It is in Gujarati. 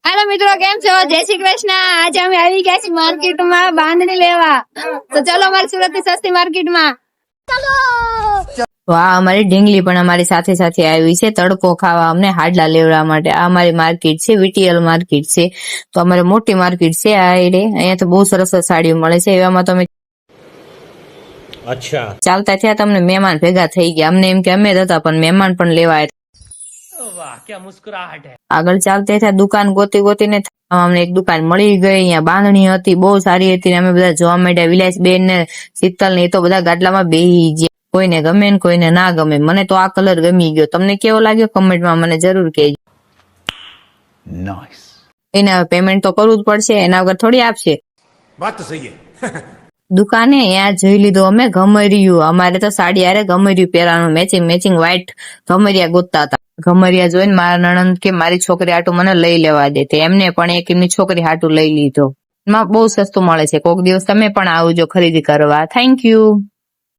हेलो मित्रों, કેમ છો? જય શ્રી કૃષ્ણ। આજે અમે આવી ગયા છીએ માર્કેટમાં બાંધણી લેવા, તો ચલો અમારી સુરતની સસ્તી માર્કેટમાં ચલો। વાહ, અમારી ઢીંગલી પણ અમારી સાથે સાથે આવી છે તડકો ખાવા, અમને હાડલા લેવડાવવા માટે। આ અમારી માર્કેટ છે, વીટીએલ માર્કેટ છે, તો અમારે મોટી માર્કેટ છે આ એડે। અહીંયા તો બહુ સરસ સાડીઓ મળે છે। એવામાં તમે અચ્છા ચાલતા થયા તમને મહેમાન ભેગા થઈ ગયા। અમને એમ કે અમે જ હતા પણ મહેમાન પણ લેવા આવ્યા। વાહ, ક્યાં મુસ્કરાહટ હે। આગળ ચાલતા થયા, દુકાન ગોતી ગોતીને અમને એક દુકાન મળી ગઈ। અહીંયા બાંધણી હતી, બહુ સારી હતી ને અમે બધા જોવા માંડ્યા। વિલાસબેન ને શીતલ ને એ તો બધા ગાડલામાં બેહી ગયા। કોઈને ગમે ને કોઈને ના ગમે। મને તો આ કલર ગમી ગયો। તમને કેવો લાગ્યો કમેન્ટમાં મને જરૂર કહેજો। નાઈસ। એને પેમેન્ટ તો કરવું જ પડશે, એના વગર થોડી આપશે। વાત તો સહી હે। દુકાને ત્યાં જોઈ લીધું અમે ઘમરિયું। અમારે તો સાડી હારે ઘમરિયું પહેરવાનું, મેચિંગ વ્હાઈટ ઘમરિયા ગોતતા હતા। ઘમરિયા જોઈને મારા નણંદ કે મારી છોકરી હાટુ મને લઈ લેવા દે, તે એમને પણ એક એમની છોકરી હાટુ લઈ લીધો। એમાં બહુ સસ્તું મળે છે। કોક દિવસ તમે પણ આવજો ખરીદી કરવા। Thank you.